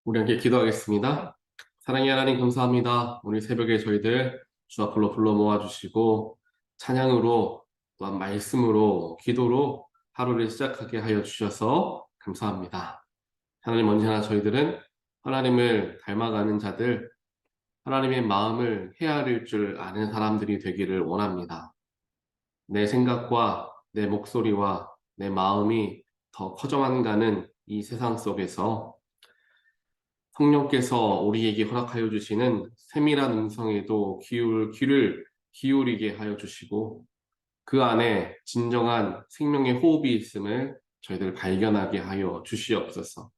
우리 함께 기도하겠습니다. 사랑의 하나님 감사합니다. 오늘 새벽에 저희들 주 앞으로 불러 모아주시고 찬양으로 또한 말씀으로 기도로 하루를 시작하게 하여 주셔서 감사합니다. 하나님 언제나 저희들은 하나님을 닮아가는 자들, 하나님의 마음을 헤아릴 줄 아는 사람들이 되기를 원합니다. 내 생각과 내 목소리와 내 마음이 더 커져만 가는 이 세상 속에서 성령께서 우리에게 허락하여 주시는 세밀한 음성에도 귀를 기울이게 하여 주시고 그 안에 진정한 생명의 호흡이 있음을 저희들 발견하게 하여 주시옵소서.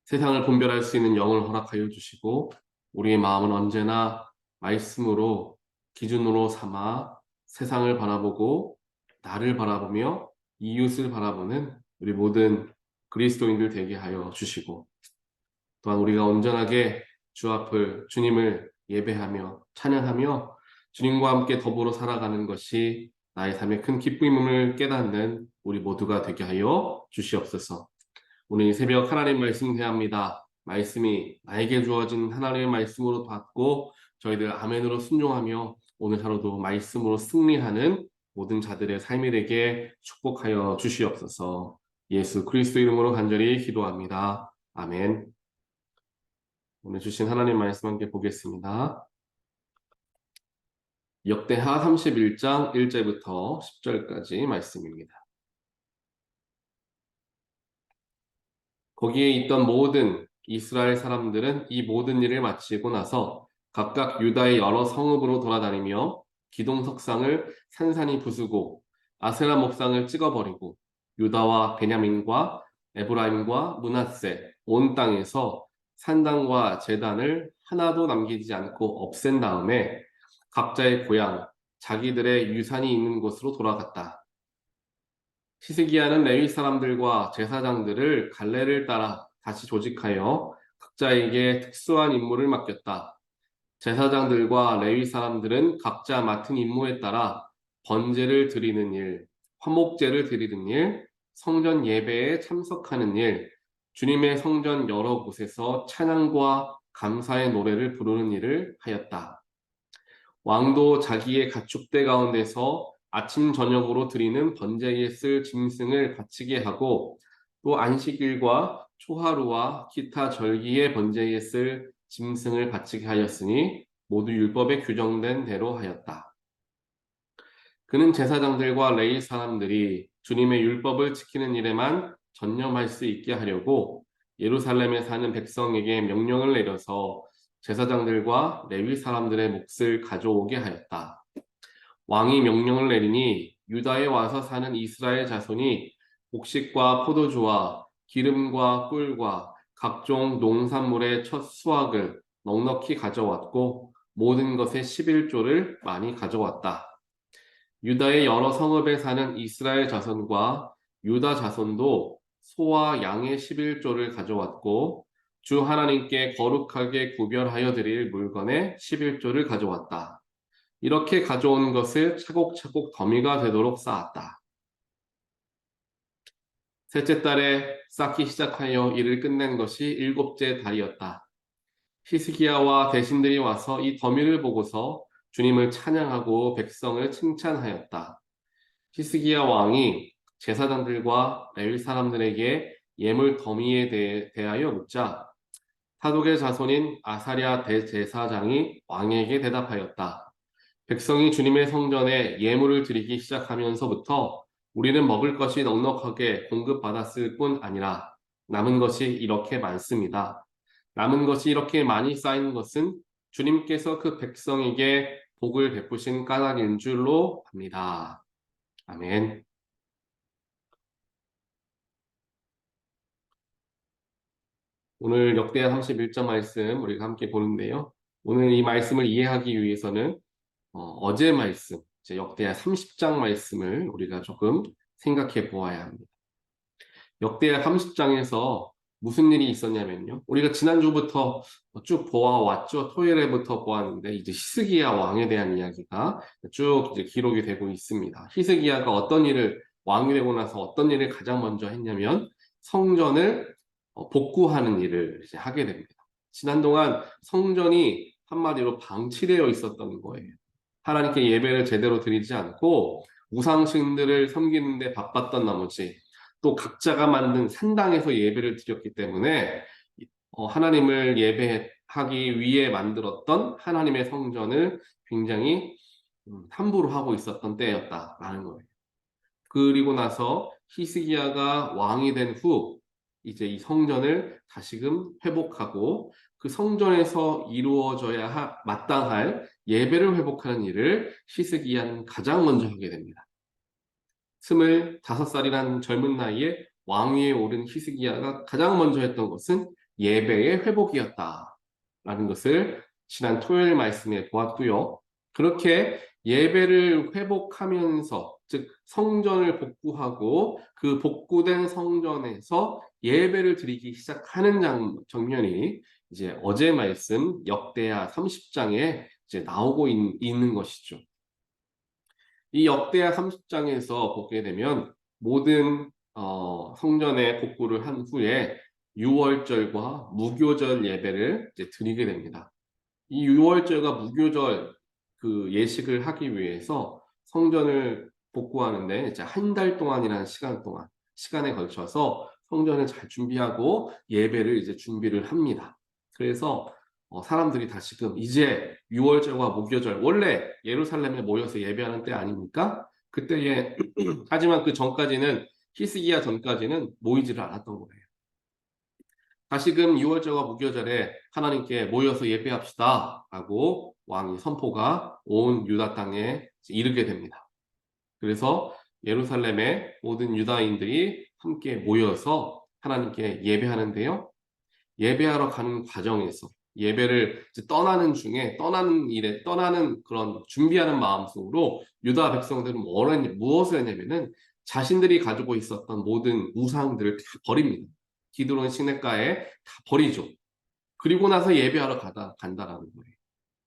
세상을 분별할 수 있는 영을 허락하여 주시고 우리의 마음은 언제나 말씀으로 기준으로 삼아 세상을 바라보고 나를 바라보며 이웃을 바라보는 우리 모든 그리스도인들 되게 하여 주시고 또한 우리가 온전하게 주 앞을 주님을 예배하며 찬양하며 주님과 함께 더불어 살아가는 것이 나의 삶의 큰 기쁨임을 깨닫는 우리 모두가 되게 하여 주시옵소서. 오늘 이 새벽 하나님 말씀 대합니다. 말씀이 나에게 주어진 하나님의 말씀으로 받고 저희들 아멘으로 순종하며 오늘 하루도 말씀으로 승리하는 모든 자들의 삶이 되게 축복하여 주시옵소서. 예수 그리스도 이름으로 간절히 기도합니다. 아멘. 오늘 주신 하나님 말씀 함께 보겠습니다. 역대하 31장 1절부터 10절까지 말씀입니다. 거기에 있던 모든 이스라엘 사람들은 이 모든 일을 마치고 나서 각각 유다의 여러 성읍으로 돌아다니며 기동 석상을 산산이 부수고 아세라 목상을 찍어버리고 유다와 베냐민과 에브라임과 므낫세 온 땅에서 산당과 제단을 하나도 남기지 않고 없앤 다음에 각자의 고향, 자기들의 유산이 있는 곳으로 돌아갔다. 히스기야는 레위 사람들과 제사장들을 갈래를 따라 다시 조직하여 각자에게 특수한 임무를 맡겼다. 제사장들과 레위 사람들은 각자 맡은 임무에 따라 번제를 드리는 일, 화목제를 드리는 일, 성전 예배에 참석하는 일, 주님의 성전 여러 곳에서 찬양과 감사의 노래를 부르는 일을 하였다. 왕도 자기의 가축대 가운데서 아침 저녁으로 드리는 번제에 쓸 짐승을 바치게 하고 또 안식일과 초하루와 기타 절기의 번제에 쓸 짐승을 바치게 하였으니 모두 율법에 규정된 대로 하였다. 그는 제사장들과 레위 사람들이 주님의 율법을 지키는 일에만 전념할 수 있게 하려고 예루살렘에 사는 백성에게 명령을 내려서 제사장들과 레위 사람들의 몫을 가져오게 하였다. 왕이 명령을 내리니 유다에 와서 사는 이스라엘 자손이 곡식과 포도주와 기름과 꿀과 각종 농산물의 첫 수확을 넉넉히 가져왔고 모든 것의 11조를 많이 가져왔다. 유다의 여러 성읍에 사는 이스라엘 자손과 유다 자손도 소와 양의 11조를 가져왔고 주 하나님께 거룩하게 구별하여 드릴 물건의 11조를 가져왔다. 이렇게 가져온 것을 차곡차곡 더미가 되도록 쌓았다. 셋째 달에 쌓기 시작하여 일을 끝낸 것이 일곱째 달이었다. 히스기야와 대신들이 와서 이 더미를 보고서 주님을 찬양하고 백성을 칭찬하였다. 히스기야 왕이 제사장들과 레위 사람들에게 예물 더미에 대하여 묻자 사독의 자손인 아사랴 대제사장이 왕에게 대답하였다. 백성이 주님의 성전에 예물을 드리기 시작하면서부터 우리는 먹을 것이 넉넉하게 공급받았을 뿐 아니라 남은 것이 이렇게 많습니다. 남은 것이 이렇게 많이 쌓인 것은 주님께서 그 백성에게 복을 베푸신 까닭인 줄로 압니다. 아멘. 오늘 역대하 31장 말씀 우리가 함께 보는데요. 오늘 이 말씀을 이해하기 위해서는 어제 말씀, 역대하 30장 말씀을 우리가 조금 생각해 보아야 합니다. 역대하 30장에서 무슨 일이 있었냐면요. 우리가 지난주부터 쭉 보아왔죠. 토요일에부터 보았는데 이제 히스기야 왕에 대한 이야기가 쭉 이제 기록이 되고 있습니다. 히스기야가 어떤 일을 왕이 되고 나서 어떤 일을 가장 먼저 했냐면 성전을 복구하는 일을 이제 하게 됩니다. 지난 동안 성전이 한마디로 방치되어 있었던 거예요. 하나님께 예배를 제대로 드리지 않고 우상신들을 섬기는 데 바빴던 나머지 또 각자가 만든 산당에서 예배를 드렸기 때문에 하나님을 예배하기 위해 만들었던 하나님의 성전을 굉장히 함부로 하고 있었던 때였다라는 거예요. 그리고 나서 히스기야가 왕이 된 후 이제 이 성전을 다시금 회복하고 그 성전에서 이루어져야 마땅할 예배를 회복하는 일을 히스기야는 가장 먼저 하게 됩니다. 25살이라는 젊은 나이에 왕위에 오른 히스기야가 가장 먼저 했던 것은 예배의 회복이었다라는 것을 지난 토요일 말씀에 보았고요. 그렇게 예배를 회복하면서 즉 성전을 복구하고 그 복구된 성전에서 예배를 드리기 시작하는 장면이 이제 어제 말씀 역대하 30장에 이제 나오고 있는 것이죠. 이 역대하 30장에서 보게 되면 모든 성전의 복구를 한 후에 유월절과 무교절 예배를 이제 드리게 됩니다. 이 유월절과 무교절 그 예식을 하기 위해서 성전을 복구하는데 이제 한 달 동안이라는 시간에 걸쳐서 성전을 잘 준비하고 예배를 이제 준비를 합니다. 그래서 사람들이 다시금 이제 유월절과 무교절 원래 예루살렘에 모여서 예배하는 때 아닙니까? 그때에 하지만 그 전까지는 히스기야 전까지는 모이지를 않았던 거예요. 다시금 유월절과 무교절에 하나님께 모여서 예배합시다 하고 왕이 선포가 온 유다 땅에 이르게 됩니다. 그래서 예루살렘의 모든 유다인들이 함께 모여서 하나님께 예배하는데요. 예배하러 가는 과정에서 예배를 떠나는 중에 떠나는 그런 준비하는 마음속으로 유다 백성들은 무엇을 했냐면은 자신들이 가지고 있었던 모든 우상들을 다 버립니다. 기드론 시냇가에 다 버리죠. 그리고 나서 예배하러 간다라는 거예요.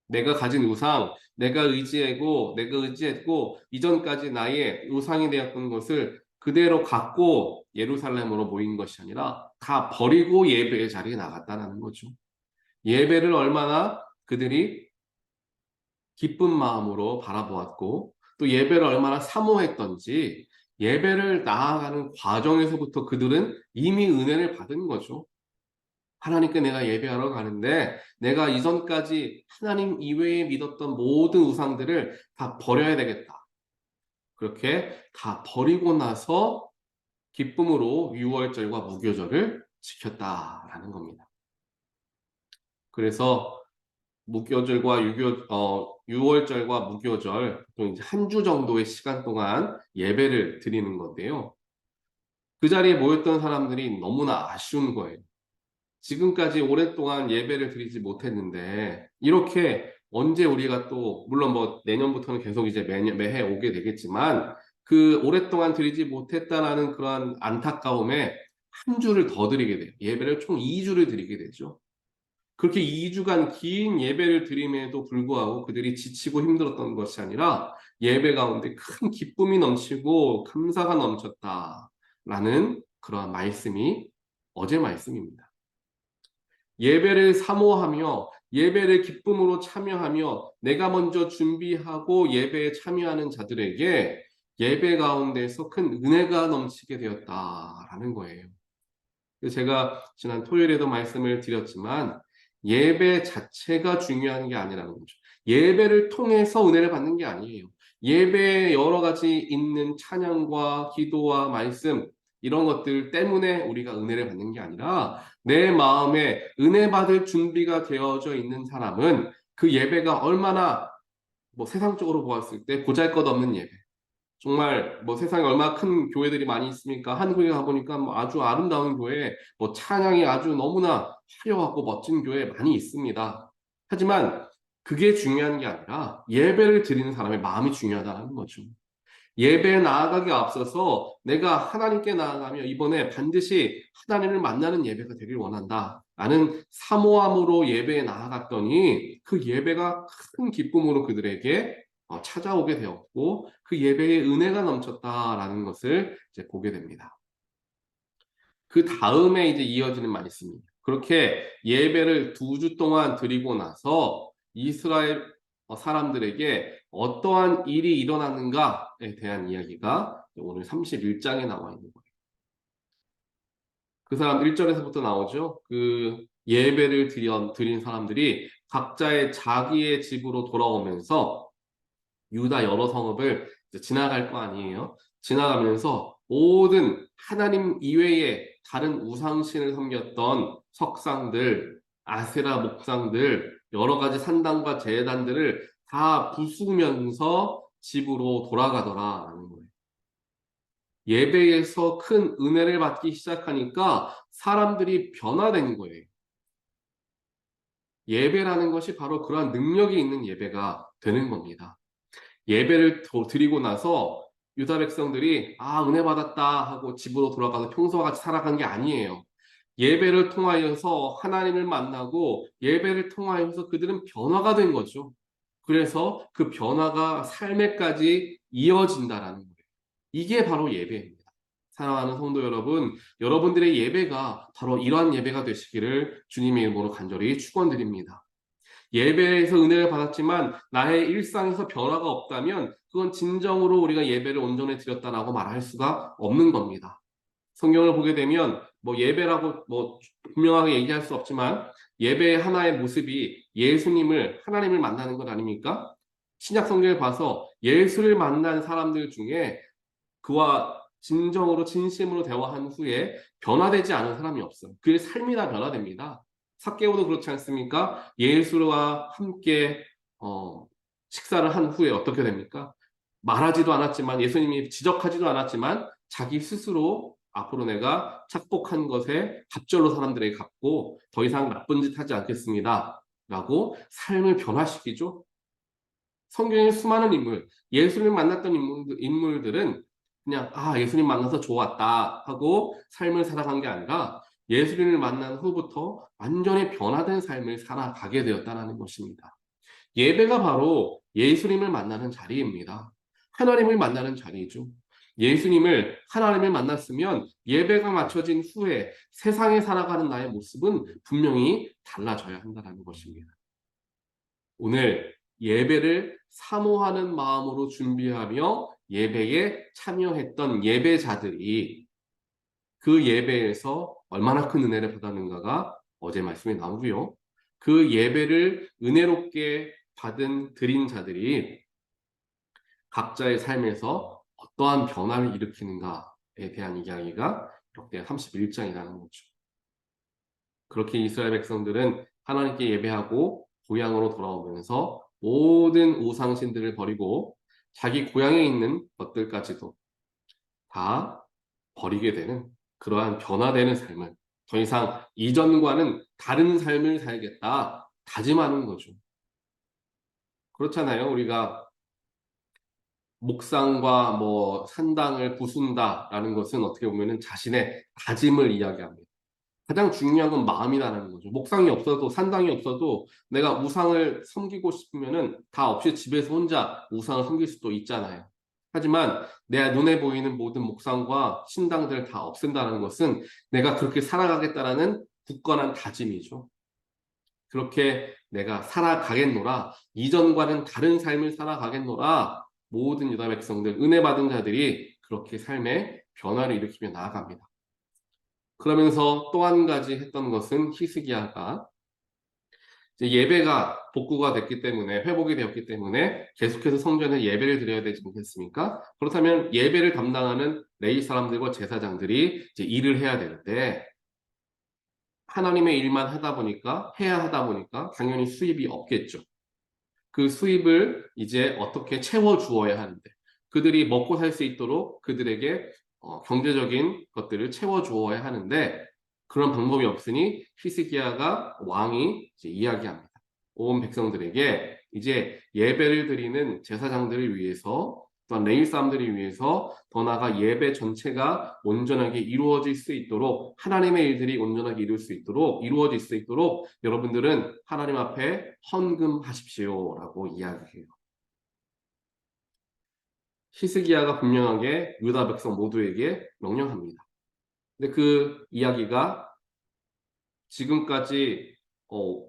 내가 가진 우상, 내가 의지했고 이전까지 나의 우상이 되었던 것을 그대로 갖고 예루살렘으로 모인 것이 아니라 다 버리고 예배의 자리에 나갔다는 거죠. 예배를 얼마나 그들이 기쁜 마음으로 바라보았고 또 예배를 얼마나 사모했던지 예배를 나아가는 과정에서부터 그들은 이미 은혜를 받은 거죠. 하나님께 내가 예배하러 가는데 내가 이전까지 하나님 이외에 믿었던 모든 우상들을 다 버려야 되겠다. 그렇게 다 버리고 나서 기쁨으로 유월절과 무교절을 지켰다라는 겁니다. 그래서 유월절과 무교절 보통 이제 한 주 정도의 시간 동안 예배를 드리는 건데요. 그 자리에 모였던 사람들이 너무나 아쉬운 거예요. 지금까지 오랫동안 예배를 드리지 못했는데 이렇게 언제 우리가 또 물론 뭐 내년부터는 계속 이제 매해 오게 되겠지만 그 오랫동안 드리지 못했다라는 그러한 안타까움에 한 주를 더 드리게 돼요. 예배를 총 2주를 드리게 되죠. 그렇게 2주간 긴 예배를 드림에도 불구하고 그들이 지치고 힘들었던 것이 아니라 예배 가운데 큰 기쁨이 넘치고 감사가 넘쳤다라는 그러한 말씀이 어제 말씀입니다. 예배를 사모하며 예배를 기쁨으로 참여하며 내가 먼저 준비하고 예배에 참여하는 자들에게 예배 가운데서 큰 은혜가 넘치게 되었다라는 거예요. 제가 지난 토요일에도 말씀을 드렸지만 예배 자체가 중요한 게 아니라는 거죠. 예배를 통해서 은혜를 받는 게 아니에요. 예배에 여러 가지 있는 찬양과 기도와 말씀 이런 것들 때문에 우리가 은혜를 받는 게 아니라 내 마음에 은혜 받을 준비가 되어져 있는 사람은 그 예배가 얼마나 세상적으로 보았을 때 보잘것없는 예배 정말 세상에 얼마나 큰 교회들이 많이 있습니까? 한국에 가보니까 아주 아름다운 교회, 찬양이 아주 너무나 화려하고 멋진 교회 많이 있습니다. 하지만 그게 중요한 게 아니라 예배를 드리는 사람의 마음이 중요하다는 거죠. 예배에 나아가기 앞서서 내가 하나님께 나아가며 이번에 반드시 하나님을 만나는 예배가 되길 원한다. 나는 사모함으로 예배에 나아갔더니 그 예배가 큰 기쁨으로 그들에게 찾아오게 되었고 그 예배에 은혜가 넘쳤다라는 것을 이제 보게 됩니다. 그 다음에 이제 이어지는 말씀입니다. 그렇게 예배를 2주 동안 드리고 나서 이스라엘 사람들에게 어떠한 일이 일어나는가에 대한 이야기가 오늘 31장에 나와 있는 거예요. 그 사람 1절에서부터 나오죠. 그 예배를 드린 사람들이 각자의 자기의 집으로 돌아오면서 유다 여러 성읍을 지나갈 거 아니에요. 지나가면서 모든 하나님 이외에 다른 우상신을 섬겼던 석상들, 아세라 목상들, 여러 가지 산당과 제단들을 다 부수면서 집으로 돌아가더라라는 거예요. 예배에서 큰 은혜를 받기 시작하니까 사람들이 변화된 거예요. 예배라는 것이 바로 그러한 능력이 있는 예배가 되는 겁니다. 예배를 드리고 나서 유다 백성들이 은혜 받았다 하고 집으로 돌아가서 평소와 같이 살아간 게 아니에요. 예배를 통하여서 하나님을 만나고 예배를 통하여서 그들은 변화가 된 거죠. 그래서 그 변화가 삶에까지 이어진다라는 거예요. 이게 바로 예배입니다. 사랑하는 성도 여러분, 여러분들의 예배가 바로 이러한 예배가 되시기를 주님의 이름으로 간절히 축원드립니다. 예배에서 은혜를 받았지만 나의 일상에서 변화가 없다면 그건 진정으로 우리가 예배를 온전히 드렸다라고 말할 수가 없는 겁니다. 성경을 보게 되면 예배라고 분명하게 얘기할 수 없지만 예배의 하나의 모습이 예수님을 하나님을 만나는 것 아닙니까? 신약 성경을 봐서 예수를 만난 사람들 중에 그와 진정으로 진심으로 대화한 후에 변화되지 않은 사람이 없어요. 그의 삶이 다 변화됩니다. 삭개오도 그렇지 않습니까? 예수와 함께 식사를 한 후에 어떻게 됩니까? 말하지도 않았지만 예수님이 지적하지도 않았지만 자기 스스로 앞으로 내가 착복한 것에 갑절로 사람들에게 갚고 더 이상 나쁜 짓 하지 않겠습니다. 라고 삶을 변화시키죠. 성경의 수많은 인물, 예수님을 만났던 인물들은 그냥 예수님 만나서 좋았다 하고 삶을 살아간 게 아니라 예수님을 만난 후부터 완전히 변화된 삶을 살아가게 되었다는 것입니다. 예배가 바로 예수님을 만나는 자리입니다. 하나님을 만나는 자리죠. 예수님을 하나님을 만났으면 예배가 마쳐진 후에 세상에 살아가는 나의 모습은 분명히 달라져야 한다는 것입니다. 오늘 예배를 사모하는 마음으로 준비하며 예배에 참여했던 예배자들이 그 예배에서 얼마나 큰 은혜를 받았는가가 어제 말씀에 나오고요. 그 예배를 은혜롭게 드린 자들이 각자의 삶에서 어떠한 변화를 일으키는가에 대한 이야기가 역대 31장이라는 거죠. 그렇게 이스라엘 백성들은 하나님께 예배하고 고향으로 돌아오면서 모든 우상신들을 버리고 자기 고향에 있는 것들까지도 다 버리게 되는 그러한 변화되는 삶을 더 이상 이전과는 다른 삶을 살겠다 다짐하는 거죠. 그렇잖아요. 우리가 목상과 산당을 부순다라는 것은 어떻게 보면은 자신의 다짐을 이야기합니다. 가장 중요한 건 마음이라는 거죠. 목상이 없어도 산당이 없어도 내가 우상을 섬기고 싶으면은 다 없이 집에서 혼자 우상을 섬길 수도 있잖아요. 하지만 내 눈에 보이는 모든 목상과 신당들을 다 없앤다는 것은 내가 그렇게 살아가겠다라는 굳건한 다짐이죠. 그렇게 내가 살아가겠노라, 이전과는 다른 삶을 살아가겠노라, 모든 유다 백성들, 은혜 받은 자들이 그렇게 삶의 변화를 일으키며 나아갑니다. 그러면서 또 한 가지 했던 것은 히스기야가 이제 예배가 복구가 됐기 때문에 회복이 되었기 때문에 계속해서 성전에 예배를 드려야 되지 않겠습니까? 그렇다면 예배를 담당하는 레위 사람들과 제사장들이 이제 일을 해야 되는데 하나님의 일만 해야 하다 보니까 당연히 수입이 없겠죠. 그 수입을 이제 어떻게 채워 주어야 하는데 그들이 먹고 살 수 있도록 그들에게 경제적인 것들을 채워 주어야 하는데 그런 방법이 없으니 히스기야가 왕이 이제 이야기합니다. 온 백성들에게 이제 예배를 드리는 제사장들을 위해서 또한 레위 사람들을 위해서 더 나아가 예배 전체가 온전하게 이루어질 수 있도록 하나님의 일들이 온전하게 이루어질 수 있도록 여러분들은 하나님 앞에 헌금하십시오라고 이야기해요. 히스기야가 분명하게 유다 백성 모두에게 명령합니다. 근데 그 이야기가 지금까지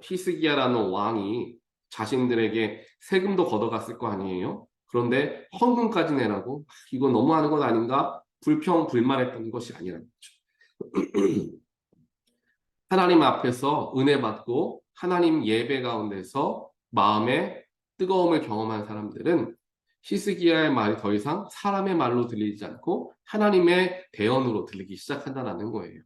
히스기야라는 왕이 자신들에게 세금도 걷어갔을 거 아니에요. 그런데 헌금까지 내라고 이거 너무하는 것 아닌가 불평불만했던 것이 아니라는 거죠. 하나님 앞에서 은혜 받고 하나님 예배 가운데서 마음의 뜨거움을 경험한 사람들은 히스기야의 말이 더 이상 사람의 말로 들리지 않고 하나님의 대언으로 들리기 시작한다는 거예요.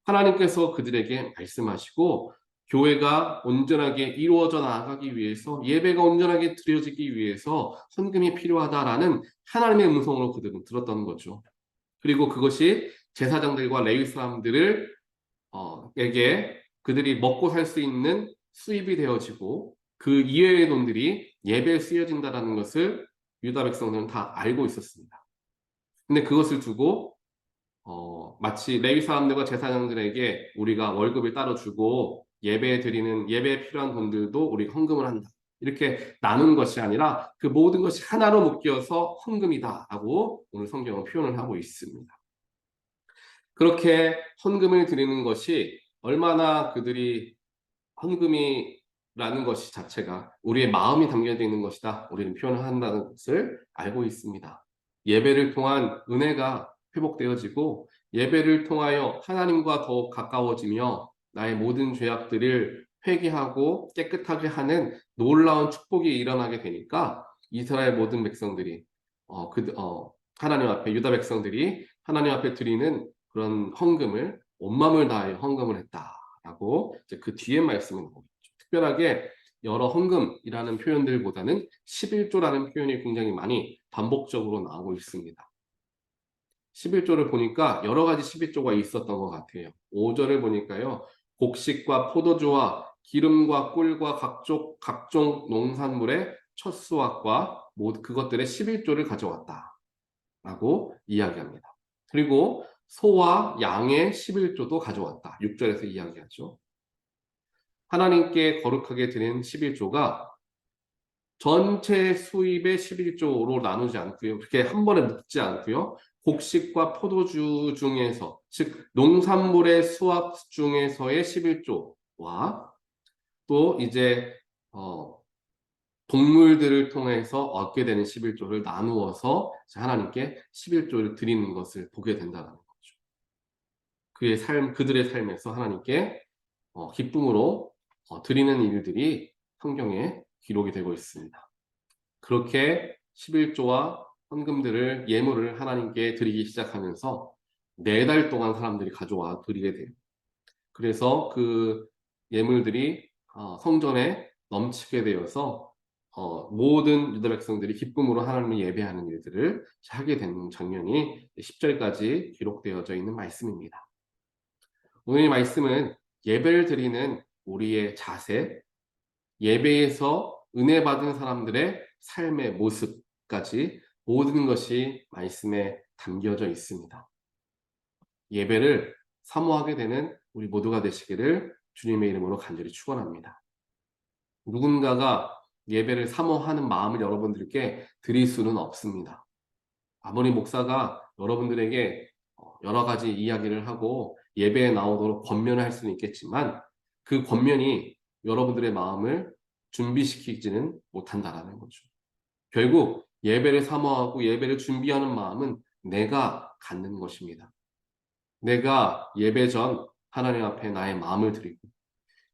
하나님께서 그들에게 말씀하시고 교회가 온전하게 이루어져 나가기 위해서 예배가 온전하게 드려지기 위해서 헌금이 필요하다라는 하나님의 음성으로 그들은 들었던 거죠. 그리고 그것이 제사장들과 레위 사람들을 에게 그들이 먹고 살 수 있는 수입이 되어지고 그 이외의 돈들이 예배에 쓰여진다는 것을 유다 백성들은 다 알고 있었습니다. 근데 그것을 두고 마치 레위 사람들과 제사장들에게 우리가 월급을 따로 주고 예배에 필요한 돈들도 우리가 헌금을 한다. 이렇게 나눈 것이 아니라 그 모든 것이 하나로 묶여서 헌금이다라고 오늘 성경은 표현을 하고 있습니다. 그렇게 헌금을 드리는 것이 얼마나 그들이 헌금이라는 것이 자체가 우리의 마음이 담겨져 있는 것이다. 우리는 표현을 한다는 것을 알고 있습니다. 예배를 통한 은혜가 회복되어지고 예배를 통하여 하나님과 더욱 가까워지며 나의 모든 죄악들을 회개하고 깨끗하게 하는 놀라운 축복이 일어나게 되니까 이스라엘 모든 백성들이 하나님 앞에 유다 백성들이 하나님 앞에 드리는 그런 헌금을 온 마음을 다하여 헌금을 했다라고 이제 그 뒤에 말씀을 나오죠. 특별하게 여러 헌금이라는 표현들보다는 11조라는 표현이 굉장히 많이 반복적으로 나오고 있습니다. 11조를 보니까 여러 가지 11조가 있었던 것 같아요. 5절을 보니까요. 곡식과 포도주와 기름과 꿀과 각종 농산물의 첫 수확과 그것들의 11조를 가져왔다. 라고 이야기합니다. 그리고 소와 양의 11조도 가져왔다. 6절에서 이야기하죠. 하나님께 거룩하게 드린 11조가 전체 수입의 11조로 나누지 않고요. 그렇게 한 번에 묶지 않고요. 곡식과 포도주 중에서, 즉 농산물의 수확 중에서의 11조와 또 이제 동물들을 통해서 얻게 되는 11조를 나누어서 하나님께 11조를 드리는 것을 보게 된다는 거죠. 그들의 삶에서 하나님께 기쁨으로 드리는 일들이 성경에 기록이 되고 있습니다. 그렇게 11조와 헌금들을 예물을 하나님께 드리기 시작하면서 4달 동안 사람들이 가져와 드리게 돼요. 그래서 그 예물들이 성전에 넘치게 되어서 모든 유다 백성들이 기쁨으로 하나님을 예배하는 일들을 하게 되는 장면이 10절까지 기록되어져 있는 말씀입니다. 오늘 이 말씀은 예배를 드리는 우리의 자세, 예배에서 은혜 받은 사람들의 삶의 모습까지 모든 것이 말씀에 담겨져 있습니다. 예배를 사모하게 되는 우리 모두가 되시기를 주님의 이름으로 간절히 축원합니다. 누군가가 예배를 사모하는 마음을 여러분들께 드릴 수는 없습니다. 아무리 목사가 여러분들에게 여러 가지 이야기를 하고 예배에 나오도록 권면을 할 수는 있겠지만 그 권면이 여러분들의 마음을 준비시키지는 못한다라는 거죠. 결국 예배를 사모하고 예배를 준비하는 마음은 내가 갖는 것입니다. 내가 예배 전 하나님 앞에 나의 마음을 드리고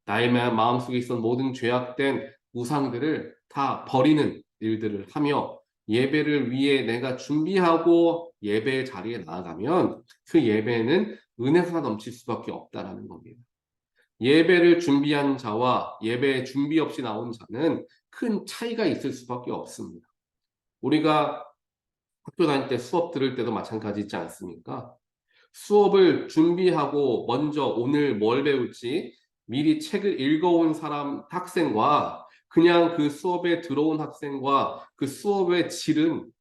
나의 마음속에 있던 모든 죄악된 우상들을 다 버리는 일들을 하며 예배를 위해 내가 준비하고 예배의 자리에 나아가면 그 예배는 은혜가 넘칠 수밖에 없다라는 겁니다. 예배를 준비한 자와 예배에 준비 없이 나온 자는 큰 차이가 있을 수밖에 없습니다. 우리가 학교 다닐 때 수업 들을 때도 마찬가지지 않습니까? 수업을 준비하고 먼저 오늘 뭘 배울지 미리 책을 읽어온 학생과 그냥 그 수업에 들어온 학생과 그 수업의 질은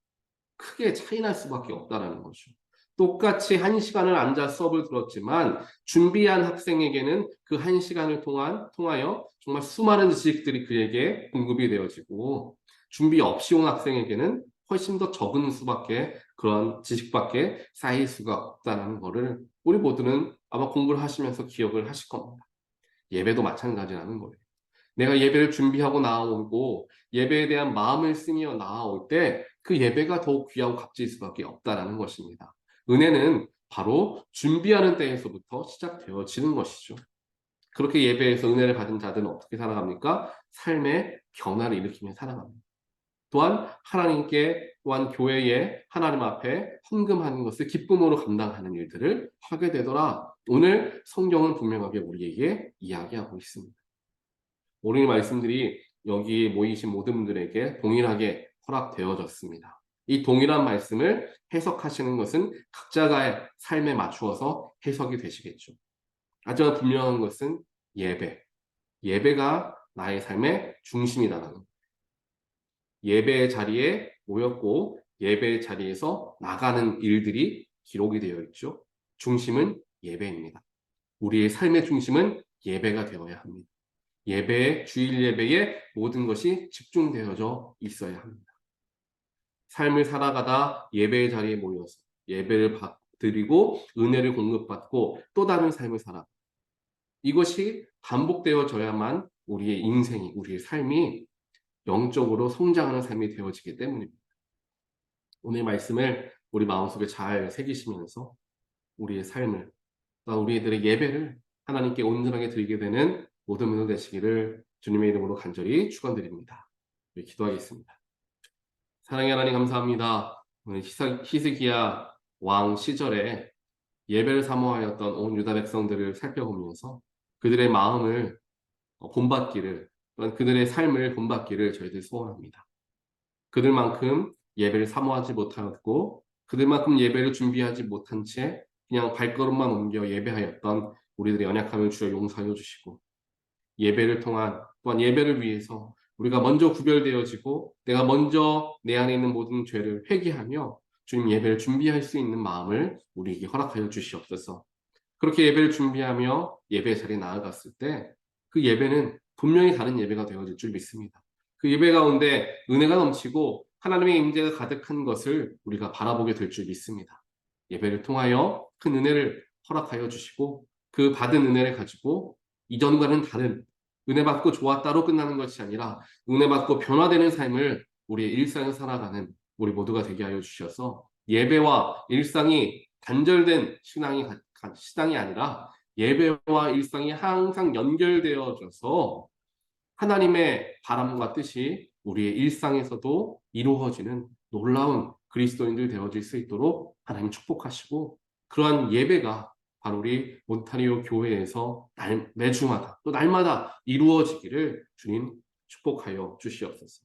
크게 차이 날 수밖에 없다는 거죠. 똑같이 1시간을 앉아 수업을 들었지만 준비한 학생에게는 그 1시간을 통하여 정말 수많은 지식들이 그에게 공급이 되어지고 준비 없이 온 학생에게는 훨씬 더 적은 수밖에 그런 지식밖에 쌓일 수가 없다는 것을 우리 모두는 아마 공부를 하시면서 기억을 하실 겁니다. 예배도 마찬가지라는 거예요. 내가 예배를 준비하고 나오고 예배에 대한 마음을 쓰며 나아올 때 그 예배가 더욱 귀하고 값질 수밖에 없다라는 것입니다. 은혜는 바로 준비하는 때에서부터 시작되어지는 것이죠. 그렇게 예배에서 은혜를 받은 자들은 어떻게 살아갑니까? 삶의 변화를 일으키며 살아갑니다. 또한 하나님께 또한 교회에 하나님 앞에 헌금하는 것을 기쁨으로 감당하는 일들을 하게 되더라. 오늘 성경은 분명하게 우리에게 이야기하고 있습니다. 오늘 말씀들이 여기 모이신 모든 분들에게 동일하게 허락되어졌습니다. 이 동일한 말씀을 해석하시는 것은 각자의 삶에 맞추어서 해석이 되시겠죠. 하지만 분명한 것은 예배. 예배가 나의 삶의 중심이다라는 것. 예배의 자리에 모였고 예배의 자리에서 나가는 일들이 기록이 되어 있죠. 중심은 예배입니다. 우리의 삶의 중심은 예배가 되어야 합니다. 예배에, 주일 예배에 모든 것이 집중되어져 있어야 합니다. 삶을 살아가다 예배의 자리에 모여서 예배를 드리고 은혜를 공급받고 또 다른 삶을 살아. 이것이 반복되어져야만 우리의 인생이, 우리의 삶이 영적으로 성장하는 삶이 되어지기 때문입니다. 오늘 말씀을 우리 마음속에 잘 새기시면서 우리의 삶을, 우리들의 예배를 하나님께 온전하게 드리게 되는 모든 분들 되시기를 주님의 이름으로 간절히 축원드립니다. 기도하겠습니다. 사랑의 하나님 감사합니다. 오늘 히스기야 왕 시절에 예배를 사모하였던 온 유다 백성들을 살펴보면서 그들의 마음을 본받기를, 또한 그들의 삶을 본받기를 저희들 소원합니다. 그들만큼 예배를 사모하지 못하였고 그들만큼 예배를 준비하지 못한 채 그냥 발걸음만 옮겨 예배하였던 우리들의 연약함을 주여 용서하여 주시고, 예배를 통한 또한 예배를 위해서 우리가 먼저 구별되어지고 내가 먼저 내 안에 있는 모든 죄를 회개하며 주님 예배를 준비할 수 있는 마음을 우리에게 허락하여 주시옵소서. 그렇게 예배를 준비하며 예배 자리에 나아갔을 때 그 예배는 분명히 다른 예배가 되어질 줄 믿습니다. 그 예배 가운데 은혜가 넘치고 하나님의 임재가 가득한 것을 우리가 바라보게 될 줄 믿습니다. 예배를 통하여 큰 은혜를 허락하여 주시고 그 받은 은혜를 가지고 이전과는 다른, 은혜 받고 좋았다로 끝나는 것이 아니라 은혜 받고 변화되는 삶을 우리의 일상을 살아가는 우리 모두가 되게 하여 주셔서 예배와 일상이 단절된 신앙이 아니라 예배와 일상이 항상 연결되어져서 하나님의 바람과 뜻이 우리의 일상에서도 이루어지는 놀라운 그리스도인들 되어질 수 있도록 하나님 축복하시고, 그러한 예배가 바로 우리 몬타리오 교회에서 매주마다 또 날마다 이루어지기를 주님 축복하여 주시옵소서.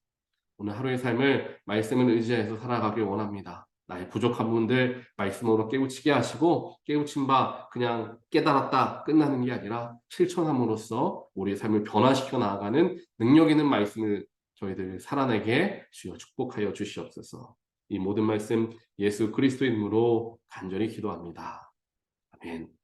오늘 하루의 삶을 말씀을 의지해서 살아가길 원합니다. 나의 부족한 부분들 말씀으로 깨우치게 하시고 깨우친 바 그냥 깨달았다 끝나는 게 아니라 실천함으로써 우리의 삶을 변화시켜 나아가는 능력 있는 말씀을 저희들 살아내게 주여 축복하여 주시옵소서. 이 모든 말씀 예수 그리스도의 이름으로 간절히 기도합니다. 아멘.